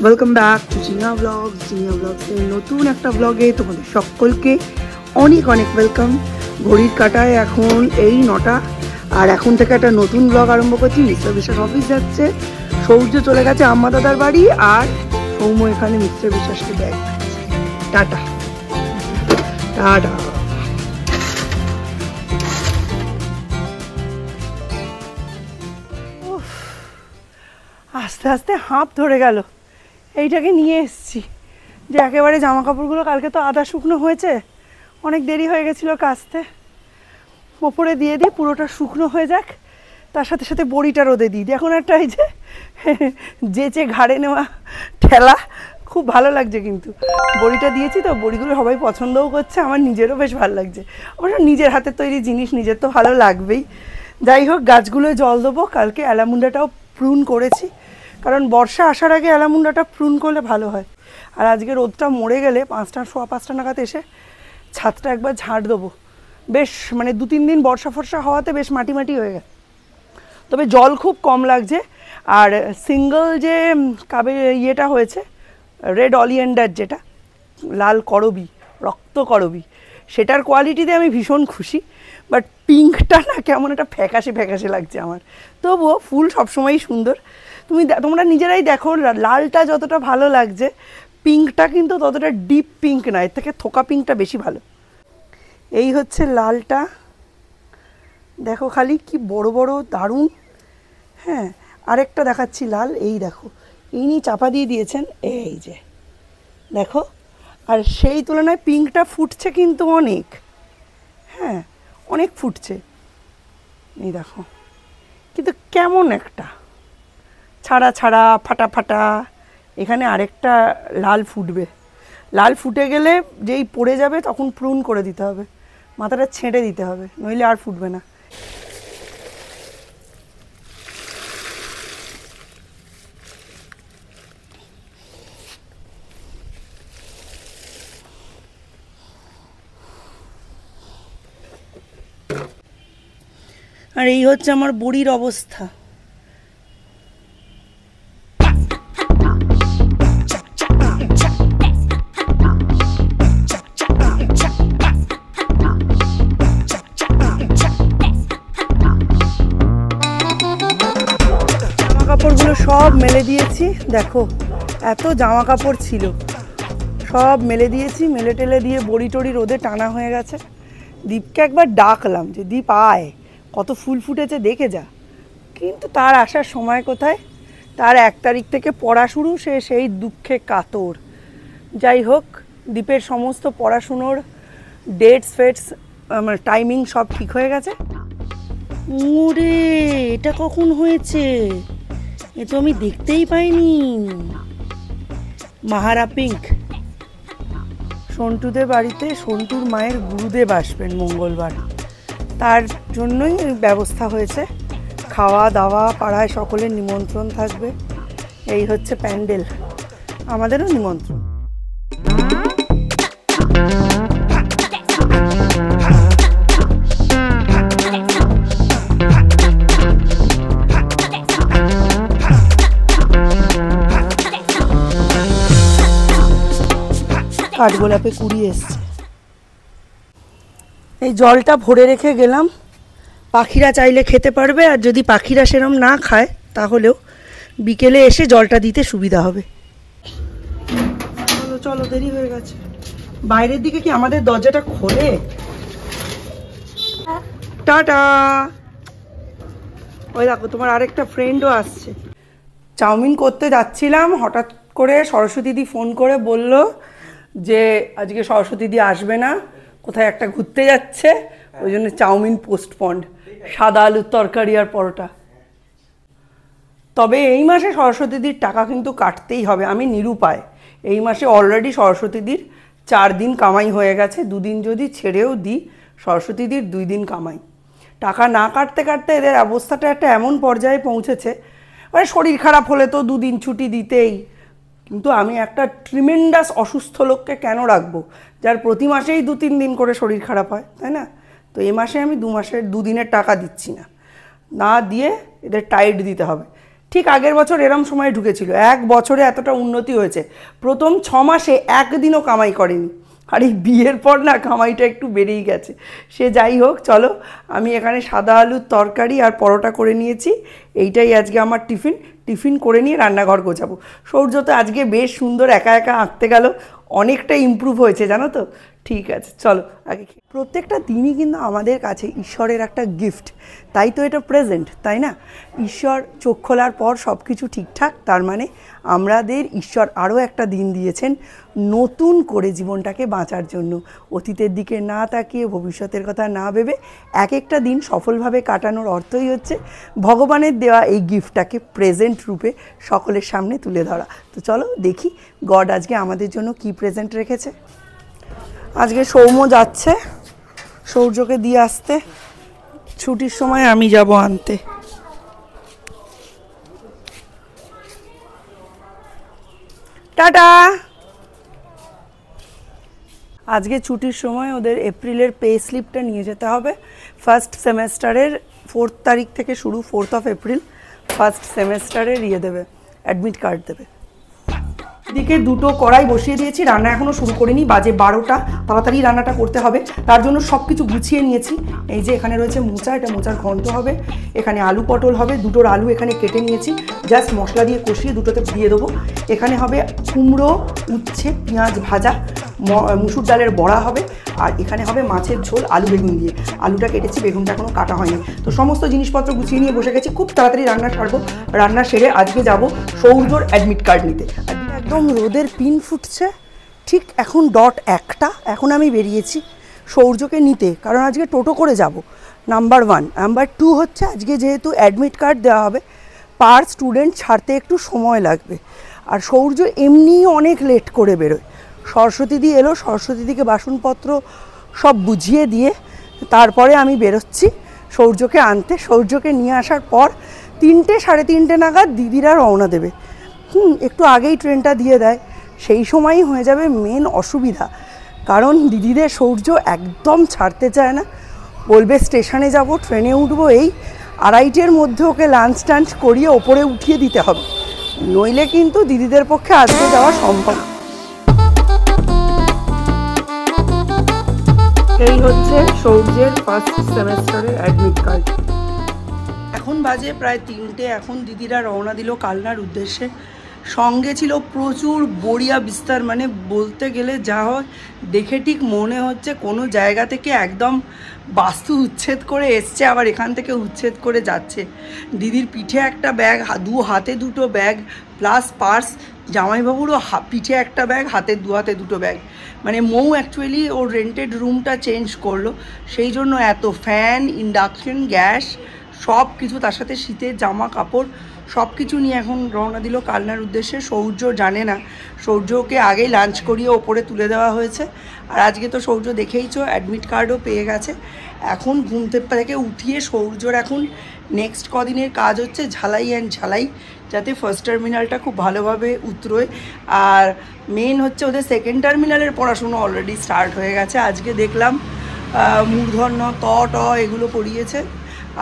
Welcome back to Zinnia blogs. Zinnia ব্লগসের নতুন একটা ব্লগে তোমাদের সকলকে অনেক অনেক ওয়েলকাম। ঘড়ির কাঁটায় এখন এই 9টা, আর এখন থেকে একটা নতুন ব্লগ আরম্ভ করছি। মিস্টার বিশ্বাস অফিস যাচ্ছে, সৌর্য চলে গেছে আম্মা দাদার বাড়ি, আর সৌম্য এখানে মিস্টার বিশ্বাসকে ব্যাগ দিচ্ছে। Tata tata. আস্তে আস্তে হাঁপ ধরে গেল। এইটাকে নিয়ে এসছি যে একেবারে জামা কাপড়গুলো কালকে তো আধা শুকনো হয়েছে, অনেক দেরি হয়ে গেছিলো কাচতে, ওপরে দিয়ে দিই পুরোটা শুকনো হয়ে যাক, তার সাথে সাথে বড়িটা রোদে দিই। এখন একটা এই যে যেচে ঘাড়ে নেওয়া ঠেলা খুব ভালো লাগছে, কিন্তু বড়িটা দিয়েছি তো বড়িগুলো সবাই পছন্দও করছে, আমার নিজেরও বেশ ভালো লাগছে। অবশ্য নিজের হাতের তৈরি জিনিস নিজের তো ভালো লাগবেই। যাই হোক, গাছগুলোয় জল দেবো। কালকে অ্যালামুন্ডাটাও প্রুন করেছি, কারণ বর্ষা আসার আগে অ্যালামুন্ডাটা প্রুন করলে ভালো হয়। আর আজকে রোদটা মরে গেলে 5টা নাগাদ এসে ছাদটা একবার ঝাঁট দেবো। বেশ মানে 2-3 দিন বর্ষা ফর্ষা হওয়াতে বেশ মাটি মাটি হয়ে গেছে, তবে জল খুব কম লাগছে। আর সিঙ্গল যে ইয়েটা হয়েছে রেড অলিয়েন্ডার, যেটা লাল করবি, রক্ত করবি, সেটার কোয়ালিটিতে আমি ভীষণ খুশি। বাট পিঙ্কটা না কেমন একটা ফ্যাকাশে ফ্যাকাশে লাগছে আমার। তবুও ফুল সবসময়ই সুন্দর। তোমরা নিজেরাই দেখো, লালটা যতটা ভালো লাগছে, পিঙ্কটা কিন্তু ততটা ডিপ পিঙ্ক না, এর থেকে থোকা পিঙ্কটা বেশি ভালো। এই হচ্ছে লালটা, দেখো খালি কি বড় বড়, দারুণ। হ্যাঁ, আরেকটা দেখাচ্ছি লাল, এই দেখো, ইনি চাপা দিয়ে দিয়েছেন, এই যে দেখো। আর সেই তুলনায় পিঙ্কটা ফুটছে কিন্তু অনেক, হ্যাঁ অনেক ফুটছে, এই দেখো। কিন্তু কেমন একটা ছাড়া ছাড়া ফাটা ফাটা। এখানে আরেকটা লাল ফুটবে, লাল ফুটে গেলে যেই পড়ে যাবে তখন প্রুন করে দিতে হবে, মাথাটা ছেঁটে দিতে হবে, নইলে আর ফুটবে না। আর এই হচ্ছে আমার বড়ির অবস্থা। কাপড়গুলো সব মেলে দিয়েছি, দেখো এত জামা কাপড় ছিল, সব মেলে দিয়েছি। মেলে টেলে দিয়ে বড়ি টড়ি রোদে টানা হয়ে গেছে। দীপকে একবার ডাকলাম যে দীপ আয়, কত ফুল ফুটেছে দেখে যা, কিন্তু তার আসার সময় কোথায়। তার 1 তারিখ থেকে পড়া শুরু, সে সেই দুঃখে কাতর। যাই হোক, দীপের সমস্ত পড়াশুনোর ডেটস ফেটস মানে টাইমিং সব ঠিক হয়ে গেছে। ওরে, এটা কখন হয়েছে? এ তো আমি দেখতেই পাইনি। মাহারা পিঙ্ক। সন্টুদের বাড়িতে সন্টুর মায়ের গুরুদেব আসবেন মঙ্গলবার, তার জন্যই ব্যবস্থা হয়েছে। খাওয়া দাওয়া, পাড়ায় সকলের নিমন্ত্রণ থাকবে। এই হচ্ছে প্যান্ডেল, আমাদেরও নিমন্ত্রণ। কাঠগোলাপে কুড়ি এসছে। এই জলটা ভরে রেখে গেলাম, পাখিরা চাইলে খেতে পারবে, আর যদি পাখিরা সেরম না খায় তাহলেও বিকেলে এসে জলটা দিতে সুবিধা হবে। চলো চলো, দেরি হয়ে গেছে। বাইরের দিকে কি আমাদের দরজাটা খোলে? টাটা। ওই দেখো, তোমার আরেকটা ফ্রেন্ডও আসছে। চাউমিন করতে যাচ্ছিলাম, হঠাৎ করে সরস্বতী দি ফোন করে বলল যে আজকে সরস্বতী দি আসবে না, কোথায় একটা ঘুরতে যাচ্ছে, ওই জন্য চাউমিন পোস্টপন্ড। সাদা আলুর তরকারি আর পরোটা। তবে এই মাসে সরস্বতীদির টাকা কিন্তু কাটতেই হবে, আমি নিরুপায়। এই মাসে অলরেডি সরস্বতীদির 4 দিন কামাই হয়ে গেছে, 2 দিন যদি ছেড়েও দিই সরস্বতীদির 2 দিন কামাই। টাকা না কাটতে কাটতে এদের অবস্থাটা একটা এমন পর্যায়ে পৌঁছেছে, মানে শরীর খারাপ হলে তো 2 দিন ছুটি দিতেই। কিন্তু আমি একটা ট্রিমেন্ডাস অসুস্থ লোককে কেন রাখবো, যার প্রতি মাসেই 2-3 দিন করে শরীর খারাপ হয়, তাই না? তো এই মাসে আমি 2 মাসের 2 দিনের টাকা দিচ্ছি না, না দিয়ে এদের টাইট দিতে হবে। ঠিক আগের বছর এরম সময় ঢুকেছিল, 1 বছরে এতটা উন্নতি হয়েছে। প্রথম 6 মাসে একদিনও কামাই করেনি, আর এই বিয়ের পর না কামাইটা একটু বেড়েই গেছে। সে যাই হোক, চলো আমি এখানে সাদা আলুর তরকারি আর পরোটা করে নিয়েছি, এইটাই আজকে আমার টিফিন করে নিয়ে রান্নাঘর গোছাবো। সৌর্য তো আজকে বেশ সুন্দর একা একা আঁকতে গেল, অনেকটা ইমপ্রুভ হয়েছে জানো তো। ঠিক আছে চলো আগে। প্রত্যেকটা দিনই কিন্তু আমাদের কাছে ঈশ্বরের একটা গিফট, তাই তো এটা প্রেজেন্ট, তাই না? ঈশ্বর চোখ খোলার পর সব কিছু ঠিকঠাক, তার মানে আমাদের ঈশ্বর আরও একটা দিন দিয়েছেন নতুন করে জীবনটাকে বাঁচার জন্য। অতীতের দিকে না তাকিয়ে, ভবিষ্যতের কথা না ভেবে এক একটা দিন সফলভাবে কাটানোর অর্থই হচ্ছে ভগবানের দেওয়া এই গিফটটাকে প্রেজেন্ট রূপে সকলের সামনে তুলে ধরা। তো চলো দেখি গড আজকে আমাদের জন্য কি প্রেজেন্ট রেখেছে। আজকে সৌম্য যাচ্ছে সৌর্যকে দিয়ে আসতে, ছুটির সময় আমি যাব আনতে। টাটা। আজকে ছুটির সময় ওদের এপ্রিলের পে স্লিপটা নিয়ে যেতে হবে। ফার্স্ট সেমেস্টারের 4 তারিখ থেকে শুরু, 4th of April ফার্স্ট সেমেস্টারের দেবে, অ্যাডমিট কার্ড দেবে। এদিকে 2টো কড়াই বসিয়ে দিয়েছি, রান্না এখনও শুরু করিনি, বাজে 12টা। তাড়াতাড়ি রান্নাটা করতে হবে, তার জন্য সব কিছু গুছিয়ে নিয়েছি। এই যে এখানে রয়েছে মোচা, এটা মোচার ঘন্ট হবে। এখানে আলু পটল হবে, 2টোর আলু এখানে কেটে নিয়েছি, জাস্ট মশলা দিয়ে কষিয়ে 2টোতে দিয়ে দেবো। এখানে হবে কুমড়ো, উচ্ছে, পেঁয়াজ ভাজা, মুসুর ডালের বড়া হবে, আর এখানে হবে মাছের ঝোল আলু বেগুন দিয়ে। আলুটা কেটেছি, বেগুনটা এখনও কাটা হয়নি। তো সমস্ত জিনিসপত্র গুছিয়ে নিয়ে বসে গেছি, খুব তাড়াতাড়ি রান্না সারবো। রান্না সেরে আজকে যাব সৌর্যর অ্যাডমিট কার্ড নিতে। একদম রোদের পিন ফুটছে, ঠিক এখন 1:00। এখন আমি বেরিয়েছি সৌর্যকে নিতে, কারণ আজকে টোটো করে যাব, নাম্বার 1। নাম্বার 2 হচ্ছে আজকে যেহেতু অ্যাডমিট কার্ড দেওয়া হবে, পার স্টুডেন্ট ছাড়তে একটু সময় লাগবে। আর সৌর্য এমনিই অনেক লেট করে বেরোয়। সরস্বতীদি এলো, সরস্বতীদিকে বাসনপত্র সব বুঝিয়ে দিয়ে তারপরে আমি বেরোচ্ছি সৌর্যকে আনতে। সৌর্যকে নিয়ে আসার পর 3টে, 3:30 নাগাদ দিদিরা রওনা দেবে। একটু আগেই ট্রেনটা দিয়ে দেয়, সেই সময়ই হয়ে যাবে মেন অসুবিধা, কারণ দিদিদের সৌর্য একদম ছাড়তে চায় না। বলবে স্টেশনে যাব, ট্রেনে উঠবো, এই 2:30-এর মধ্যে ওকে লাঞ্চ টাঞ্চ করিয়ে ওপরে উঠিয়ে দিতে হবে, নইলে কিন্তু দিদিদের পক্ষে আজকে যাওয়া সম্ভব। এই হচ্ছে সৌর্যের ফার্স্ট সেমেস্টারের অ্যাডমিট কার্ড। এখন বাজে প্রায় 3টে। এখন দিদিরা রওনা দিল কালনার উদ্দেশ্যে। সঙ্গে ছিল প্রচুর বড়িয়া বিস্তার, মানে বলতে গেলে যা হয় দেখে ঠিক মনে হচ্ছে কোনো জায়গা থেকে একদম বাস্তু উচ্ছেদ করে এসছে, আবার এখান থেকে উচ্ছেদ করে যাচ্ছে। দিদির পিঠে একটা ব্যাগ, 2 হাতে 2টো ব্যাগ, প্লাস পার্স। জামাইবাবুরও পিঠে একটা ব্যাগ, হাতে 2 হাতে 2টো ব্যাগ। মানে মৌ অ্যাকচুয়ালি ওর রেন্টেড রুমটা চেঞ্জ করলো, সেই জন্য এত ফ্যান, ইন্ডাকশন, গ্যাস সব কিছু, তার সাথে শীতের জামা কাপড় সব কিছু নিয়ে এখন রওনা দিল কালনার উদ্দেশ্যে। সৌর্য জানে না, সৌর্যকে আগেই লাঞ্চ করিয়ে ওপরে তুলে দেওয়া হয়েছে। আর আজকে তো সৌর্য দেখেইছো অ্যাডমিট কার্ডও পেয়ে গেছে। এখন ঘুম থেকে উঠিয়ে সৌর্যর এখন নেক্সট কদিনের কাজ হচ্ছে ঝালাই, যাতে ফার্স্ট টার্মিনালটা খুব ভালোভাবে উতরোয়। আর মেন হচ্ছে ওদের সেকেন্ড টার্মিনালের পড়াশুনো অলরেডি স্টার্ট হয়ে গেছে। আজকে দেখলাম মূর্ধন্য ত এগুলো পড়িয়েছে,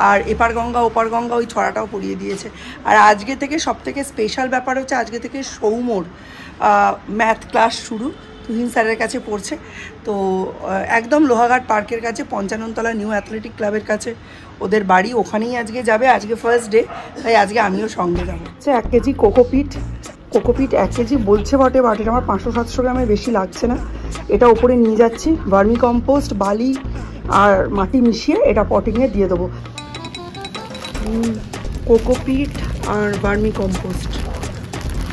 আর এপার গঙ্গা ওপার গঙ্গা ওই ছড়াটাও পড়িয়ে দিয়েছে। আর আজকে থেকে সবথেকে স্পেশাল ব্যাপার হচ্ছে আজকে থেকে সৌম্যর ম্যাথ ক্লাস শুরু। তুহিন স্যারের কাছে পড়ছে, তো একদম লোহাঘাট পার্কের কাছে 55 তলা নিউ অ্যাথলেটিক ক্লাবের কাছে ওদের বাড়ি, ওখানেই আজকে যাবে। আজকে ফার্স্ট ডে, তাই আজকে আমিও সঙ্গে যাবো। 1 কেজি কোকোপিট 1 কেজি বলছে বটে, বাট এটা আমার 500-700 গ্রামের বেশি লাগছে না। এটা ওপরে নিয়ে যাচ্ছি, ভার্মি কম্পোস্ট, বালি আর মাটি মিশিয়ে এটা পটিংয়ে দিয়ে দেবো। কোকোপিট আর ভার্মি কম্পোস্ট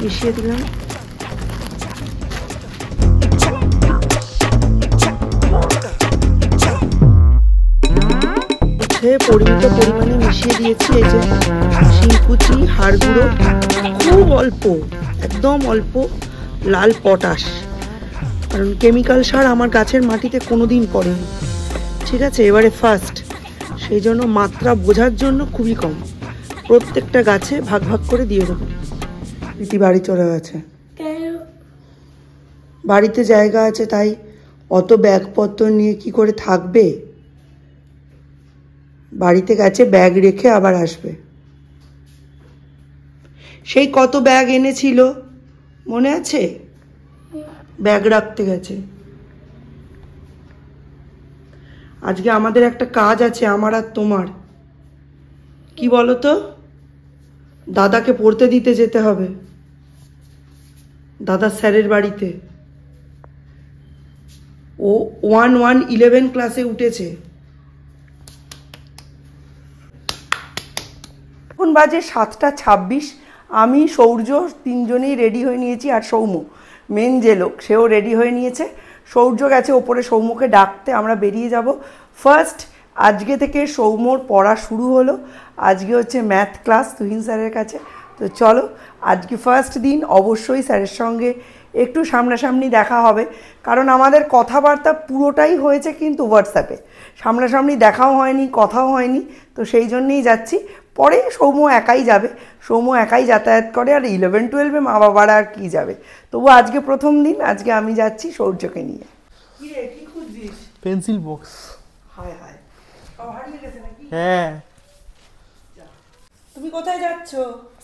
মিশিয়ে দিলাম। পরিমিত পরিমাণে মিশিয়ে দিয়েছি। এই যে শিংকুচি, হাড় গুঁড়ো, খুব অল্প, একদম অল্প লাল পটাশ, কারণ কেমিক্যাল সার আমার গাছের মাটিতে কোনোদিন পড়েনি। ঠিক আছে, এবারে ফার্স্ট, সেই জন্য মাত্রা বোঝার জন্য খুবই কম, প্রত্যেকটা গাছে ভাগ ভাগ করে দিয়ে দেবো। প্রীতি বাড়ি চলে গেছে, বাড়িতে জায়গা আছে, তাই অত ব্যাগপত্র নিয়ে কি করে থাকবে। বাড়িতে গেছে, ব্যাগ রেখে আবার আসবে। সেই কত ব্যাগ এনেছিল মনে আছে? ব্যাগ রাখতে গেছে। আজকে আমাদের একটা কাজ আছে, আমার আর তোমার। কি বলো তো? দাদাকে পড়তে দিতে যেতে হবে, দাদা স্যারের বাড়িতে। ও 11 ক্লাসে উঠেছে। এখন বাজে 7:26। আমি, সৌর্য তিনজনেই রেডি হয়ে নিয়েছি, আর সৌম্য মেন যে লোক সেও রেডি হয়ে নিয়েছে। সৌর্য গেছে ওপরে সৌম্যকে ডাকতে, আমরা বেরিয়ে যাব। ফার্স্ট আজকে থেকে সৌম্যর পড়া শুরু হলো। আজকে হচ্ছে ম্যাথ ক্লাস তুহিন স্যারের কাছে। তো চলো, আজকে ফার্স্ট দিন, অবশ্যই স্যারের সঙ্গে একটু সামনাসামনি দেখা হবে, কারণ আমাদের কথাবার্তা পুরোটাই হয়েছে কিন্তু হোয়াটসঅ্যাপে, সামনাসামনি দেখাও হয়নি, কথাও হয়নি। তো সেই জন্যেই যাচ্ছি। পরে সৌম্য একাই যাবে, সৌম্য একাই যাতায়াত করে, আর 11-12-এ মা বাবারা আর কি যাবে। তবু আজকে প্রথম দিন, আজকে আমি যাচ্ছি সৌর্যকে নিয়ে। কি রে, কি খুঁজছিস? Pencil box. হায় হায়, সব হারিয়ে গেছে নাকি? হ্যাঁ। তুমি কোথায় যাচ্ছ?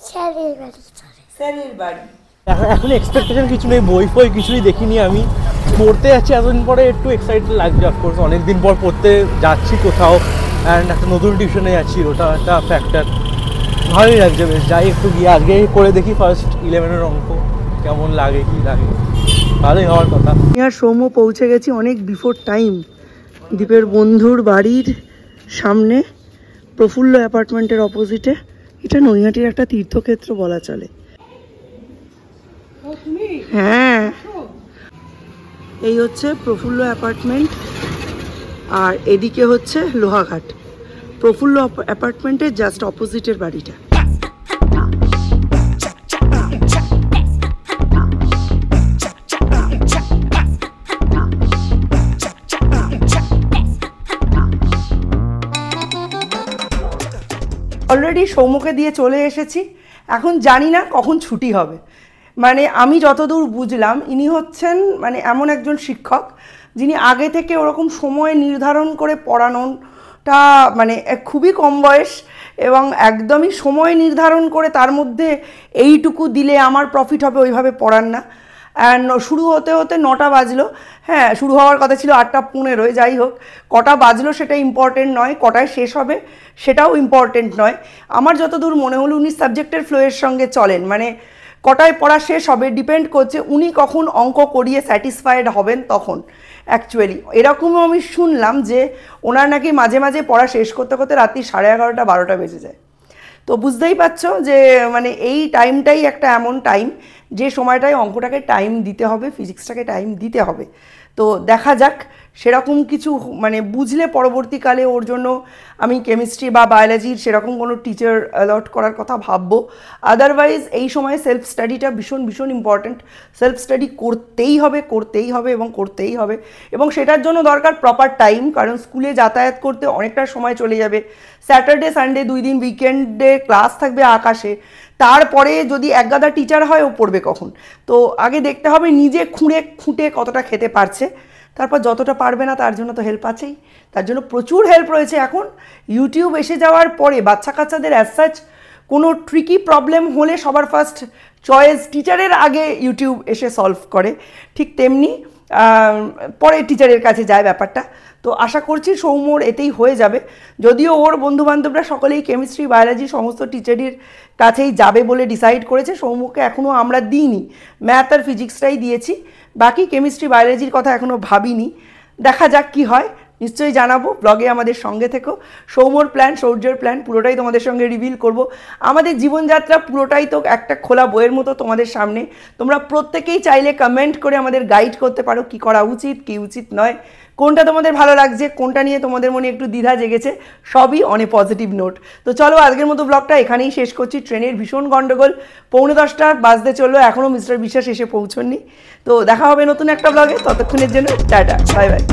স্যারের বাড়ি। স্যারের বাড়ি। এখন এক্সপেকটেশন কিছু নেই, বই ফই কিছুই দেখিনি আমি। পড়তে যাচ্ছি এতদিন পরে, একটু এক্সাইটেড লাগছে। অফকোর্স অনেকদিন পর পড়তে যাচ্ছি কোথাও, অ্যান্ড একটা নতুন টিউশনে যাচ্ছি, ওটা একটা ফ্যাক্টর। ভালোই লাগছে বেশ। যাই একটু গিয়ে আজকে করে দেখি ফার্স্ট 11-এর অঙ্ক কেমন লাগে, কি লাগে। ভালোই হওয়ার কথা। আর সৌম্য পৌঁছে গেছি অনেক বিফোর টাইম, দীপের বন্ধুর বাড়ির সামনে, প্রফুল্ল অ্যাপার্টমেন্টের অপোজিটে। এটা নৈহাটির একটা তীর্থক্ষেত্র বলা চলে। হ্যাঁ, এই হচ্ছে প্রফুল্ল অ্যাপার্টমেন্ট, আর এদিকে হচ্ছে লোহাঘাট। প্রফুল্ল অ্যাপার্টমেন্টের জাস্ট অপোজিটের বাড়িটা। অলরেডি সৌম্যকে দিয়ে চলে এসেছি। এখন জানি না কখন ছুটি হবে। মানে আমি যতদূর বুঝলাম, ইনি হচ্ছেন মানে এমন একজন শিক্ষক যিনি আগে থেকে ওরকম সময় নির্ধারণ করে পড়ানোটা মানে খুবই কম বয়স, এবং একদমই সময় নির্ধারণ করে তার মধ্যে এইটুকু দিলে আমার প্রফিট হবে ওইভাবে পড়ান না। অ্যান্ড শুরু হতে হতে 9টা বাজলো। হ্যাঁ, শুরু হওয়ার কথা ছিল 8:15, যাই হোক, কটা বাজলো সেটা ইম্পর্টেন্ট নয়, কটায় শেষ হবে সেটাও ইম্পর্টেন্ট নয়। আমার যতদূর মনে হলো উনি সাবজেক্টের ফ্লোয়ের সঙ্গে চলেন, মানে কটায় পড়া শেষ হবে ডিপেন্ড করছে উনি কখন অঙ্ক করিয়ে স্যাটিসফাইড হবেন তখন। অ্যাকচুয়ালি এরকমও আমি শুনলাম যে ওনার নাকি মাঝে মাঝে পড়া শেষ করতে করতে রাত্রি 11:30-12টা বেজে যায়। তো বুঝতেই পারছো যে মানে এই টাইমটাই একটা এমন টাইম যে সময়টায় অঙ্কটাকে টাইম দিতে হবে, ফিজিক্সটাকে টাইম দিতে হবে। তো দেখা যাক, সেরকম কিছু মানে বুঝলে পরবর্তীকালে ওর জন্য আমি কেমিস্ট্রি বা বায়োলজির সেরকম কোনো টিচার অ্যালট করার কথা ভাববো। আদারওয়াইজ এই সময় সেলফ স্টাডিটা ভীষণ ভীষণ ইম্পর্ট্যান্ট। সেলফ স্টাডি করতেই হবে, করতেই হবে এবং করতেই হবে, এবং সেটার জন্য দরকার প্রপার টাইম, কারণ স্কুলে যাতায়াত করতে অনেকটা সময় চলে যাবে। স্যাটারডে সানডে 2 দিন উইকেন্ডে ক্লাস থাকবে আকাশে, তারপরে যদি একগাদা টিচার হয় ও পড়বে কখন? তো আগে দেখতে হবে নিজে খুঁটে কতটা খেতে পারছে, তারপর যতটা পারবে না তার জন্য তো হেল্প আছেই। তার জন্য প্রচুর হেল্প রয়েছে এখন। ইউটিউব এসে যাওয়ার পরে বাচ্চা কাচ্চাদের অ্যাজ সাচ কোনো ট্রিকি প্রবলেম হলে সবার ফার্স্ট চয়েস টিচারের আগে ইউটিউব এসে সলভ করে, ঠিক তেমনি পরে টিচারের কাছে যায় ব্যাপারটা। তো আশা করছি সৌম্যর এতেই হয়ে যাবে, যদিও ওর বন্ধুবান্ধবরা সকলেই কেমিস্ট্রি বায়োলজি সমস্ত টিচারের কাছেই যাবে বলে ডিসাইড করেছে। সৌম্যকে এখনও আমরা দিইনি, ম্যাথ আর ফিজিক্সটাই দিয়েছি, বাকি কেমিস্ট্রি বায়োলজির কথা এখনও ভাবিনি। দেখা যাক কি হয়, নিশ্চয়ই জানাবো। ব্লগে আমাদের সঙ্গে থেকো। সৌম্যর প্ল্যান, সৌর্যের প্ল্যান পুরোটাই তোমাদের সঙ্গে রিভিল করব। আমাদের জীবনযাত্রা পুরোটাই তো একটা খোলা বইয়ের মতো তোমাদের সামনে। তোমরা প্রত্যেকেই চাইলে কমেন্ট করে আমাদের গাইড করতে পারো কী করা উচিত, কী উচিত নয়, কোনটা তোমাদের ভালো লাগছে, কোনটা নিয়ে তোমাদের মনে একটু দ্বিধা জেগেছে, সবই অন এ পজিটিভ নোট। তো চলো আজকের মতো ব্লগটা এখানেই শেষ করছি। ট্রেনের ভীষণ গন্ডগোল, 9:45 বাজতে চললো, এখনও মিস্টার বিশ্বাস এসে পৌঁছননি। তো দেখা হবে নতুন একটা ব্লগে, ততক্ষণের জন্য টাটা, বাই বাই।